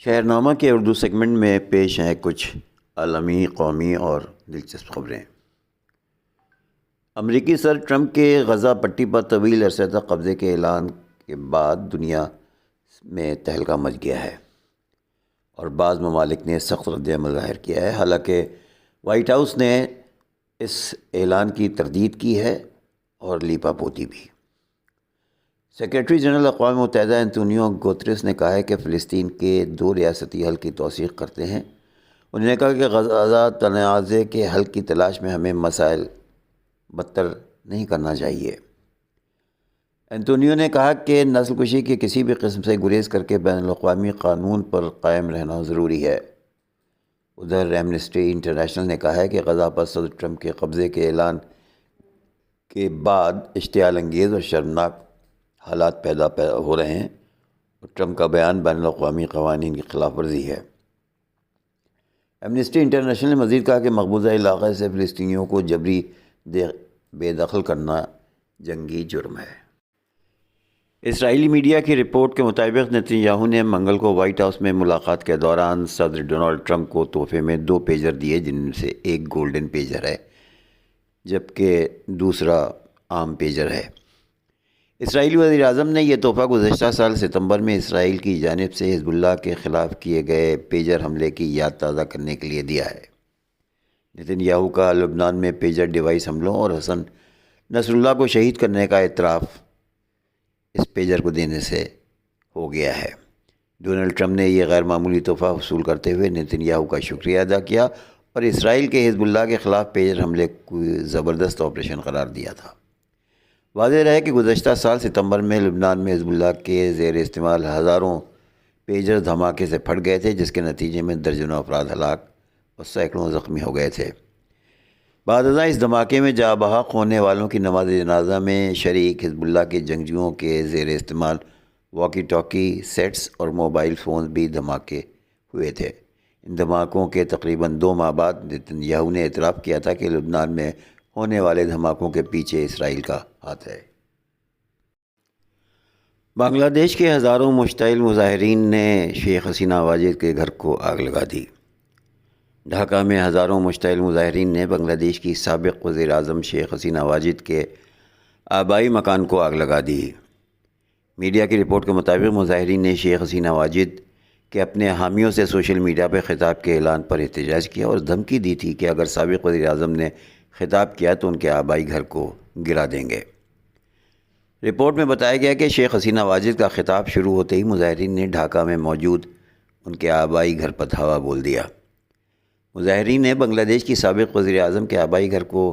شہرنامہ کے اردو سیگمنٹ میں پیش ہیں کچھ عالمی، قومی اور دلچسپ خبریں۔ امریکی صدر ٹرمپ کے غزہ پٹی پر طویل عرصے تک قبضے کے اعلان کے بعد دنیا میں تہلکہ مچ گیا ہے اور بعض ممالک نے سخت رد عمل ظاہر کیا ہے۔ حالانکہ وائٹ ہاؤس نے اس اعلان کی تردید کی ہے اور لیپا پوتی بھی۔ سیکریٹری جنرل اقوام متحدہ انتونیو گوتریس نے کہا ہے کہ فلسطین کے 2 ریاستی حل کی توثیق کرتے ہیں۔ انہوں نے کہا کہ غزہ تنازع کے حل کی تلاش میں ہمیں مسائل بدتر نہیں کرنا چاہیے۔ انتونیو نے کہا کہ نسل کشی کی کسی بھی قسم سے گریز کر کے بین الاقوامی قانون پر قائم رہنا ضروری ہے۔ ادھر ایمنسٹی انٹرنیشنل نے کہا ہے کہ غزہ پر صدر ٹرمپ کے قبضے کے اعلان کے بعد اشتعال انگیز اور شرمناک حالات پیدا ہو رہے ہیں اور ٹرمپ کا بیان بین الاقوامی قوانین کی خلاف ورزی ہے۔ ایمنسٹی انٹرنیشنل نے مزید کہا کہ مقبوضہ علاقے سے فلسطینیوں کو جبری بے دخل کرنا جنگی جرم ہے۔ اسرائیلی میڈیا کی رپورٹ کے مطابق نتن یاہو نے منگل کو وائٹ ہاؤس میں ملاقات کے دوران صدر ڈونلڈ ٹرمپ کو تحفے میں 2 پیجر دیے، جن میں سے ایک گولڈن پیجر ہے جبکہ دوسرا عام پیجر ہے۔ اسرائیلی وزیر اعظم نے یہ تحفہ گزشتہ سال ستمبر میں اسرائیل کی جانب سے حزب اللہ کے خلاف کیے گئے پیجر حملے کی یاد تازہ کرنے کے لیے دیا ہے۔ نتن یاہو کا لبنان میں پیجر ڈیوائس حملوں اور حسن نصر اللہ کو شہید کرنے کا اعتراف اس پیجر کو دینے سے ہو گیا ہے۔ ڈونلڈ ٹرمپ نے یہ غیر معمولی تحفہ وصول کرتے ہوئے نتن یاہو کا شکریہ ادا کیا اور اسرائیل کے حزب اللہ کے خلاف پیجر حملے کو زبردست آپریشن قرار دیا تھا۔ واضح رہے کہ گزشتہ سال ستمبر میں لبنان میں حزب اللہ کے زیر استعمال ہزاروں پیجر دھماکے سے پھٹ گئے تھے، جس کے نتیجے میں درجنوں افراد ہلاک اور سینکڑوں زخمی ہو گئے تھے۔ بعد ازاں اس دھماکے میں جاں بحق ہونے والوں کی نماز جنازہ میں شریک حزب اللہ کے جنگجوؤں کے زیر استعمال واکی ٹاکی سیٹس اور موبائل فونز بھی دھماکے ہوئے تھے۔ ان دھماکوں کے تقریباً 2 ماہ بعد نتن یاہو نے اعتراف کیا تھا کہ لبنان میں ہونے والے دھماکوں کے پیچھے اسرائیل کا ہاتھ ہے۔ بنگلہ دیش کے ہزاروں مشتعل مظاہرین نے شیخ حسینہ واجد کے گھر کو آگ لگا دی۔ ڈھاکہ میں ہزاروں مشتعل مظاہرین نے بنگلہ دیش کی سابق وزیر اعظم شیخ حسینہ واجد کے آبائی مکان کو آگ لگا دی۔ میڈیا کی رپورٹ کے مطابق مظاہرین نے شیخ حسینہ واجد کے اپنے حامیوں سے سوشل میڈیا پر خطاب کے اعلان پر احتجاج کیا اور دھمکی دی تھی کہ اگر سابق وزیر اعظم نے خطاب کیا تو ان کے آبائی گھر کو گرا دیں گے۔ رپورٹ میں بتایا گیا کہ شیخ حسینہ واجد کا خطاب شروع ہوتے ہی مظاہرین نے ڈھاکہ میں موجود ان کے آبائی گھر پر دھاوا بول دیا۔ مظاہرین نے بنگلہ دیش کی سابق وزیر اعظم کے آبائی گھر کو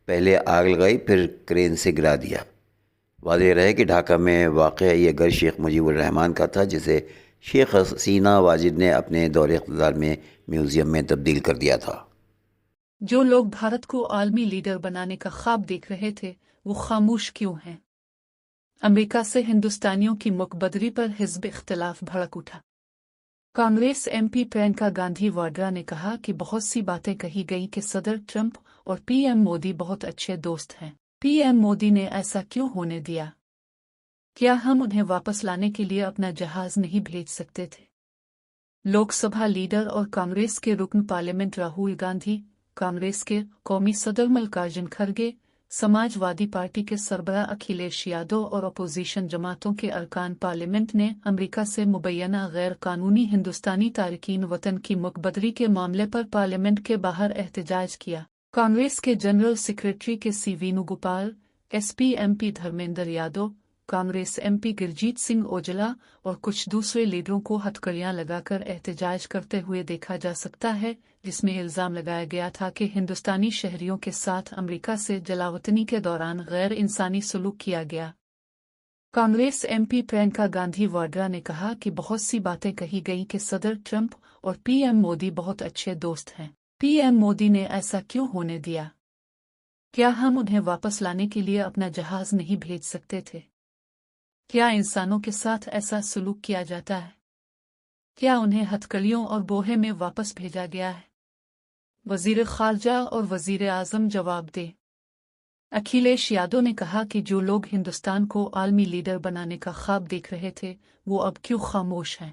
پہلے آگ لگائی، پھر کرین سے گرا دیا۔ واضح رہے کہ ڈھاکہ میں واقع یہ گھر شیخ مجیب الرحمان کا تھا، جسے شیخ حسینہ واجد نے اپنے دور اقتدار میں میوزیم میں تبدیل کر دیا تھا۔ جو لوگ بھارت کو عالمی لیڈر بنانے کا خواب دیکھ رہے تھے وہ خاموش کیوں ہیں؟ امریکہ سے ہندوستانیوں کی مقبدری پر حزب اختلاف بھڑک اٹھا۔ کانگریس ایم پی پرینکا گاندھی واڈرا نے کہا کہ بہت سی باتیں کہی گئی کہ صدر ٹرمپ اور پی ایم مودی بہت اچھے دوست ہیں۔ پی ایم مودی نے ایسا کیوں ہونے دیا؟ کیا ہم انہیں واپس لانے کے لیے اپنا جہاز نہیں بھیج سکتے تھے؟ لوک سبھا لیڈر اور کانگریس کے رکن پارلیمنٹ راہول گاندھی، کانگریس کے قومی صدر ملکارجن کھڑگے، سماج وادی پارٹی کے سربراہ اکھلیش یادو اور اپوزیشن جماعتوں کے ارکان پارلیمنٹ نے امریکہ سے مبینہ غیر قانونی ہندوستانی تارکین وطن کی مقبدری کے معاملے پر پارلیمنٹ کے باہر احتجاج کیا۔ کانگریس کے general secretary K C Venugopal, S P M P Dharmendra Yadav, Congress M P Gurjeet Singh Aujla اور کچھ دوسرے لیڈروں کو ہتھکڑیاں لگا کر احتجاج کرتے ہوئے دیکھا جا سکتا ہے، جس میں الزام لگایا گیا تھا کہ ہندوستانی شہریوں کے ساتھ امریکہ سے جلاوطنی کے دوران غیر انسانی سلوک کیا گیا۔ کانگریس ایم پی پرینکا گاندھی واڈرا نے کہا کہ بہت سی باتیں کہی گئی کہ صدر ٹرمپ اور پی ایم مودی بہت اچھے دوست ہیں۔ پی ایم مودی نے ایسا کیوں ہونے دیا؟ کیا ہم انہیں واپس لانے کے لیے اپنا جہاز نہیں بھیج سکتے تھے؟ کیا انسانوں کے ساتھ ایسا سلوک کیا جاتا ہے؟ کیا انہیں ہتھکڑیوں اور بوہے میں واپس بھیجا گیا ہے؟ وزیر خارجہ اور وزیر اعظم جواب دیں۔ اکھلیش یادو نے کہا کہ جو لوگ ہندوستان کو عالمی لیڈر بنانے کا خواب دیکھ رہے تھے وہ اب کیوں خاموش ہیں؟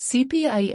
CPI